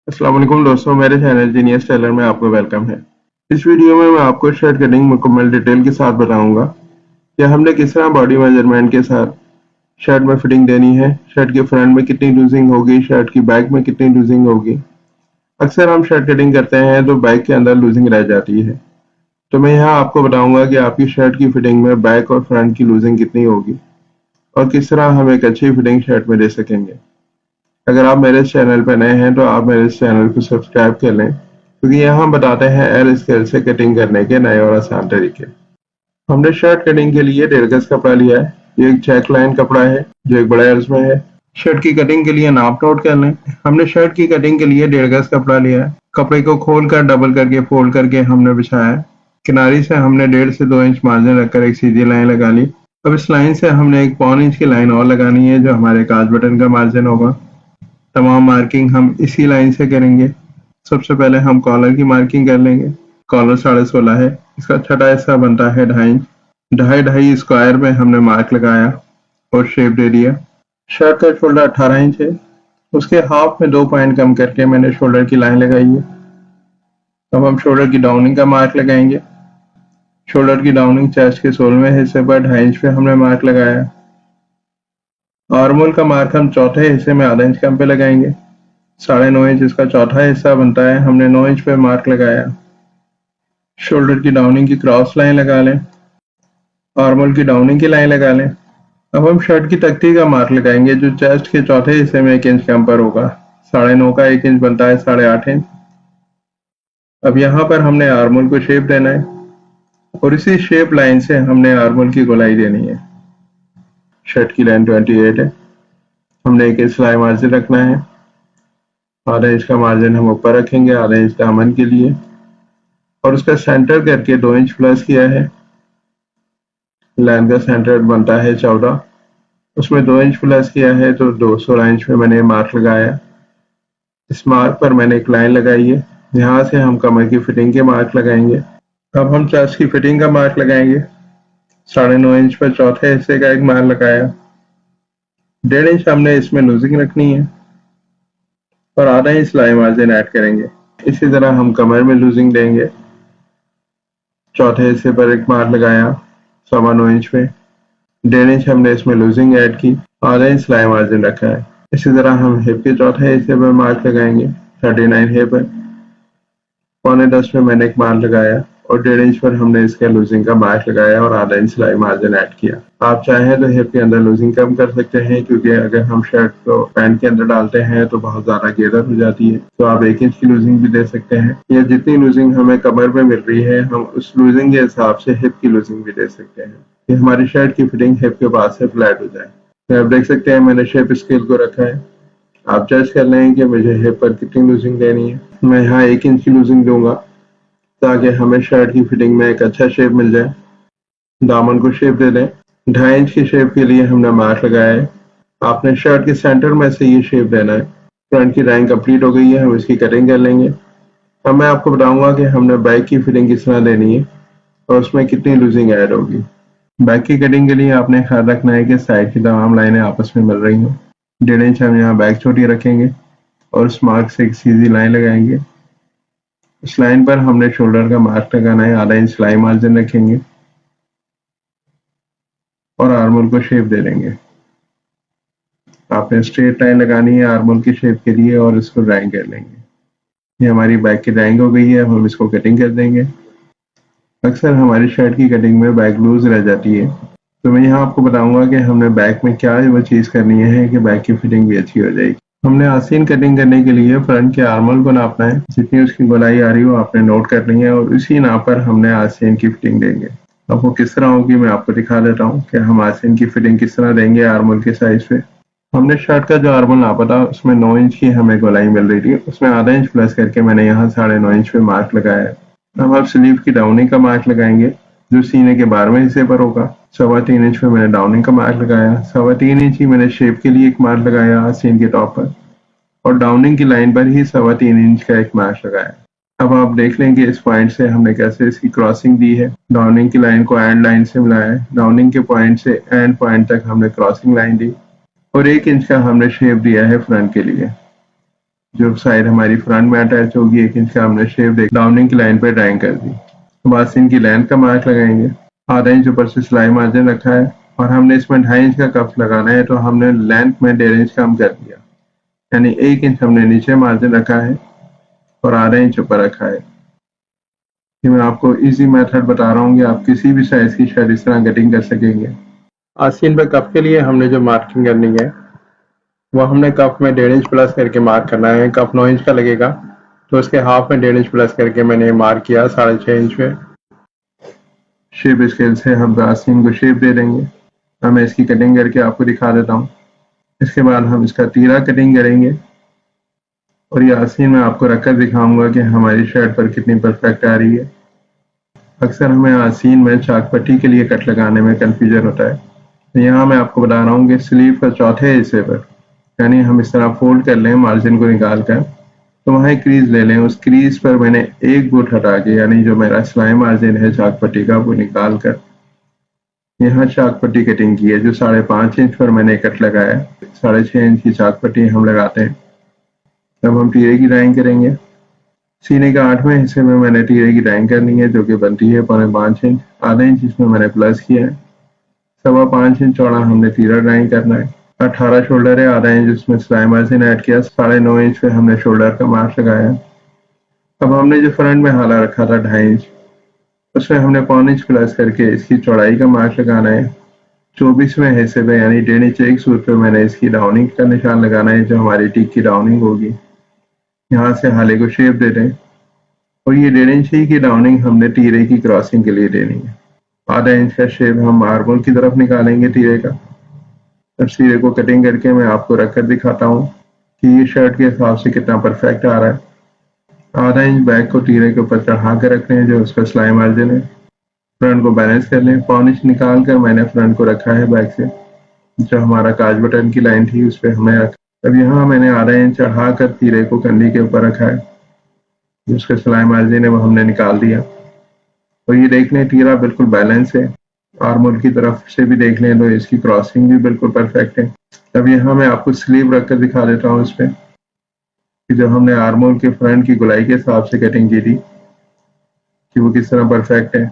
अस्सलाम वालेकुम दोस्तों, मेरे चैनल जीनियस टेलर में आपको वेलकम है। इस वीडियो में मैं आपको शर्ट कटिंग मुकम्मल डिटेल के साथ बताऊंगा कि हमने किस तरह बॉडी मेजरमेंट के साथ शर्ट में फिटिंग देनी है, शर्ट के फ्रंट में कितनी लूजिंग होगी, शर्ट की बैक में कितनी लूजिंग होगी। अक्सर हम शर्ट कटिंग करते हैं तो बैक के अंदर लूजिंग रह जाती है, तो मैं यहाँ आपको बताऊंगा कि आपकी शर्ट की फिटिंग में बैक और फ्रंट की लूजिंग कितनी होगी और किस तरह हम एक अच्छी फिटिंग शर्ट में दे सकेंगे। अगर आप मेरे चैनल पर नए हैं तो आप मेरे चैनल को सब्सक्राइब कर लें, क्योंकि यहाँ हम बताते हैं एल स्केल से कटिंग करने के नए और आसान तरीके। हमने शर्ट कटिंग के लिए 1.5 गज कपड़ा लिया है। ये एक चेक लाइन कपड़ा है जो एक बड़े अर्ज में है। शर्ट की कटिंग के लिए नाप नोट कर लें। हमने शर्ट की कटिंग के लिए 1.5 गज कपड़ा लिया है। कपड़े को खोल कर डबल करके फोल्ड करके हमने बिछाया है। किनारी से हमने 1.5 से 2 इंच मार्जिन रखकर एक सीधी लाइन लगा ली। अब इस लाइन से हमने एक 1.25 इंच की लाइन और लगानी है जो हमारे काज बटन का मार्जिन होगा। तमाम मार्किंग हम इसी लाइन से करेंगे। सबसे पहले हम कॉलर की मार्किंग कर लेंगे। कॉलर 16.5 है, इसका छठा हिस्सा बनता है 2.5 इंच। 2.5 स्क्वायर में हमने मार्क लगाया और शेप दे दिया। शर्ट का शोल्डर 18 इंच है, उसके हाफ में 2 पॉइंट कम करके मैंने शोल्डर की लाइन लगाई है। अब हम शोल्डर की डाउनिंग का मार्क लगाएंगे। शोल्डर की डाउनिंग चेस्ट के 16वें हिस्से पर 2.5 इंच पे हमने मार्क लगाया। आर्मोल का मार्क हम चौथे हिस्से में आधा इंच कम पे लगाएंगे। 9.5 इंच इसका चौथा हिस्सा बनता है, हमने 9 इंच पे मार्क लगाया। शोल्डर की डाउनिंग की क्रॉस लाइन लगा लें। आर्मोल की डाउनिंग की लाइन लगा लें। अब हम शर्ट की तख्ती का मार्क लगाएंगे जो चेस्ट के चौथे हिस्से में 1 इंच कम पर होगा। 9.5 का 1 इंच बनता है 8.5 इंच। अब यहाँ पर हमने आर्मोल को शेप देना है और इसी शेप लाइन से हमने आर्मोल की गोलाई देनी है। शर्ट की लाइन 28 है, हमने 1 इंच सिलाई मार्जिन रखना है। आधा इंच का मार्जिन हम ऊपर रखेंगे, आधा इंच दामन के लिए, और उसका सेंटर करके 2 इंच प्लस किया है। लाइन का सेंटर बनता है 14, उसमें 2 इंच प्लस किया है तो 216 इंच में मैंने मार्क लगाया। इस मार्क पर मैंने एक लाइन लगाई है, यहाँ से हम कमर की फिटिंग के मार्क लगाएंगे। अब हम चेस्ट की फिटिंग का मार्क लगाएंगे। 9.5 इंच पर चौथे हिस्से का एक मार्क लगाया। 1.5 इंच हमने इसमें लूजिंग रखनी है और आधा इंच सिलाई मार्जिन ऐड करेंगे। इसी तरह हम कमर में लूजिंग देंगे। चौथे हिस्से पर एक मार्क लगाया 9.25 इंच में। 1.5 इंच हमने इसमें लूजिंग ऐड की, आधा इंच सिलाई मार्जिन रखा है। इसी तरह हम हिप के चौथे हिस्से पर मार्क लगाएंगे। 39 हिप है, 9.25 में मैंने एक मार्क लगाया और 1.5 इंच पर हमने इसके लूजिंग का मार्क लगाया और आधा इंच सिलाई मार्जिन ऐड किया। आप चाहें तो हिप के अंदर लूजिंग कम कर सकते हैं, क्योंकि अगर हम शर्ट को पैंट के अंदर डालते हैं तो बहुत ज्यादा घेरर हो जाती है, तो आप 1 इंच की लूजिंग भी दे सकते हैं, या जितनी लूजिंग हमें कमर में मिल रही है हम उस लूजिंग के हिसाब से हिप की लूजिंग भी दे सकते हैं कि हमारी शर्ट की फिटिंग हिप के बाद से फ्लैट हो जाए। तो आप देख सकते हैं मैंने शेप स्केल को रखा है। आप जज कर लें कि मुझे हिप पर कितनी लूजिंग देनी है। मैं यहाँ 1 इंच की लूजिंग दूंगा ताकि हमें शर्ट की फिटिंग में एक अच्छा शेप मिल जाए। दामन को शेप दे दें। 2.5 इंच की शेप के लिए हमने मार्क लगाया है। आपने शर्ट के सेंटर में से ये शेप देना है। फ्रंट की ड्राइंग कंप्लीट हो गई है, हम इसकी कटिंग कर लेंगे। अब मैं आपको बताऊंगा कि हमने बैक की फिटिंग किस तरह देनी है और उसमें कितनी लूजिंग ऐड होगी। बैक की कटिंग के लिए आपने ख्याल रखना है कि साइड की तमाम लाइनें आपस में मिल रही हों। 1.5 इंच हम यहाँ बैक छोटी रखेंगे और उस मार्क से एक सीधी लाइन लगाएंगे। इस लाइन पर हमने शोल्डर का मार्क लगाना है, आधा इंच सिलाई मार्जिन रखेंगे और आर्मोल को शेप दे देंगे। आपने स्ट्रेट लाइन लगानी है आर्मोल की शेप के लिए और इसको ड्राइंग कर लेंगे। ये हमारी बैक की ड्राइंग हो गई है, हम इसको कटिंग कर देंगे। अक्सर हमारी शर्ट की कटिंग में बैक लूज रह जाती है, तो मैं यहाँ आपको बताऊंगा कि हमने बैक में क्या वो चीज़ करनी है कि बैक की फिटिंग भी अच्छी हो जाएगी। हमने आस्तीन कटिंग करने के लिए फ्रंट के आर्मोल को नापना है। जितनी उसकी गोलाई आ रही हो आपने नोट करनी है और उसी नाप पर हमने आस्तीन की फिटिंग देंगे। अब वो किस तरह होगी मैं आपको दिखा देता हूँ कि हम आस्तीन की फिटिंग किस तरह देंगे आर्मोल के साइज पे। हमने शर्ट का जो आर्मोल नापा था उसमें 9 इंच की हमें गोलाई मिल रही थी, उसमें आधा इंच प्लस करके मैंने यहाँ 9.5 इंच पे मार्क लगाया है। अब आप स्लीव की डाउनिंग का मार्क लगाएंगे जो सीने के 12वें हिस्से पर होगा। 3.25 इंच पे मैंने डाउनिंग का मार्क लगाया। 3.25 इंच ही मैंने शेप के लिए एक मार्क लगाया आस्तीन के टॉप पर और डाउनिंग की लाइन पर ही 3.25 इंच का एक मार्क लगाया। अब आप देख लें कि इस पॉइंट से हमने कैसे इसकी क्रॉसिंग दी है। डाउनिंग की लाइन को एंड लाइन से मिलाया है, डाउनिंग के पॉइंट से एंड पॉइंट तक हमने क्रॉसिंग लाइन दी और 1 इंच का हमने शेप दिया है फ्रंट के लिए। जो साइड हमारी फ्रंट में अटैच होगी 1 इंच का हमने शेप डाउनिंग की लाइन पे ड्राइंग कर दी। अब आस्तीन की लेंथ का मार्क लगाएंगे। आधा इंच ऊपर से सिलाई मार्जिन रखा है और हमने इसमें 2.5 इंच का कफ लगाना है, तो हमने लेंथ में 1.5 इंच कम कर दिया, यानी 1 इंच हमने नीचे मार्जिन रखा है और आधा इंच ऊपर रखा है। ये मैं आपको इजी मेथड बता रहा हूँ कि आप किसी भी साइज की शर्ट इस तरह कटिंग कर सकेंगे। आस्तीन पे कफ के लिए हमने जो मार्किंग करनी है वो हमने कफ में 1.5 इंच प्लस करके मार्क करना है। कफ 9 इंच का लगेगा तो उसके हाफ में 1.5 इंच प्लस करके मैंने मार्क किया 6.5 इंच पे। शेप स्केल से हम आस्तीन को शेप दे देंगे। अब मैं इसकी कटिंग करके आपको दिखा देता हूँ। इसके बाद हम इसका तीरा कटिंग करेंगे और ये आस्तीन में आपको रखकर दिखाऊंगा कि हमारी शर्ट पर कितनी परफेक्ट आ रही है। अक्सर हमें आस्तीन में चाक पट्टी के लिए कट लगाने में कंफ्यूजन होता है। तो यहाँ मैं आपको बता रहा हूँ कि स्लीव का चौथे हिस्से पर, यानी हम इस तरह फोल्ड कर लें मार्जिन को निकाल कर, तो वहाँ एक क्रीज ले लें। उस क्रीज पर मैंने एक गुट हटा के, यानी जो मेरा सिलाई मार्जिन है चाक पट्टी का, वो निकाल कर यहाँ चाक पट्टी कटिंग की है। जो 5.5 इंच पर मैंने कट लगाया है, 6.5 इंच की चाक पट्टी हम लगाते हैं। तब हम तीरे की ड्राइंग करेंगे। सीने का 8वें हिस्से में मैंने तीरे की ड्राइंग करनी है, जो कि बनती है 5.25 इंच। आधा इंच इसमें मैंने प्लस किया है। 5.25 इंच चौड़ा हमने तीरा ड्राइंग करना है। 18 शोल्डर है, आधा इंच उसमें सिलाई मार्जिन ऐड किया। 9.5 इंच पे हमने शोल्डर का मार्क लगाया। अब हमने जो फ्रंट में हाला रखा था 2.5 इंच, उसमें हमने 1.25 इंच प्लस करके इसकी चौड़ाई का मार्क लगाना है। 24वें हिस्से पे, यानी 1.5 इंच एक सूर पे मैंने इसकी डाउनिंग का निशान लगाना है, जो हमारी टिक की डाउनिंग होगी। यहाँ से हाले को शेप दे दें और ये 1.5 इंच ही की डाउनिंग हमने तीरे की क्रॉसिंग के लिए देनी है। आधा इंच का शेप हम आर्मोल की तरफ निकालेंगे तीरे का। अब तीरे को कटिंग करके मैं आपको रखकर दिखाता हूँ कि ये शर्ट के हिसाब से कितना परफेक्ट आ रहा है। आधा इंच बैक को तीरे के ऊपर चढ़ा कर रख लें, जो उसका सिलाई मार्जिन है। फ्रंट को बैलेंस कर लें। 1.25 इंच निकाल कर मैंने फ्रंट को रखा है बैक से। जो हमारा काज बटन की लाइन थी उस पर हमने रखा। अब यहाँ मैंने आधा इंच चढ़ा कर तीरे को कंधी के ऊपर रखा है। जो उसका सिलाई मार्जिन है वो हमने निकाल दिया। और ये देख लें तीरा बिल्कुल बैलेंस है। आर्मोल की तरफ से भी देख लें तो इसकी क्रॉसिंग भी बिल्कुल परफेक्ट है। अब यहाँ मैं आपको स्लीव रखकर दिखा देता हूँ इस पे, कि जो हमने आर्मोल के फ्रंट की गोलाई के हिसाब से कटिंग की थी कि वो किस तरह परफेक्ट है।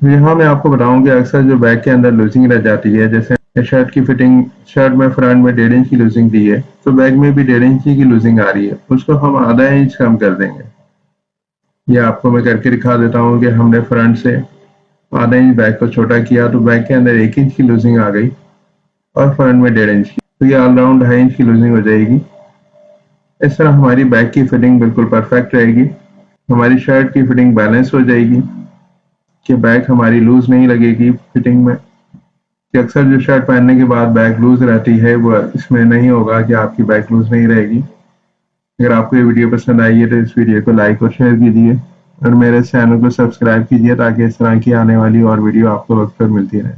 यहाँ मैं आपको बताऊं कि अक्सर जो बैक के अंदर लूजिंग रह जाती है, जैसे शर्ट की फिटिंग, शर्ट में फ्रंट में 1.5 इंच की लूजिंग दी है, तो बैक में भी 1.5 इंच की लूजिंग आ रही है, उसको हम आधा इंच कम कर देंगे। ये आपको मैं करके दिखा देता हूँ कि हमने फ्रंट से आधा इंच बैक को छोटा किया तो बैक के अंदर 1 इंच की लूजिंग आ गई और फ्रंट में 1.5 इंच की, तो ये ऑलराउंड 2.5 इंच की लूजिंग हो जाएगी। इस तरह हमारी बैक की फिटिंग बिल्कुल परफेक्ट रहेगी। हमारी शर्ट की फिटिंग बैलेंस हो जाएगी कि बैक हमारी लूज नहीं लगेगी फिटिंग में। कि अक्सर जो शर्ट पहनने के बाद बैक लूज रहती है, वो इसमें नहीं होगा कि आपकी बैक लूज नहीं रहेगी। अगर आपको ये वीडियो पसंद आई है तो इस वीडियो को लाइक और शेयर कीजिए और मेरे चैनल को सब्सक्राइब कीजिए, ताकि इस तरह की आने वाली और वीडियो आपको वक्त पर मिलती रहे।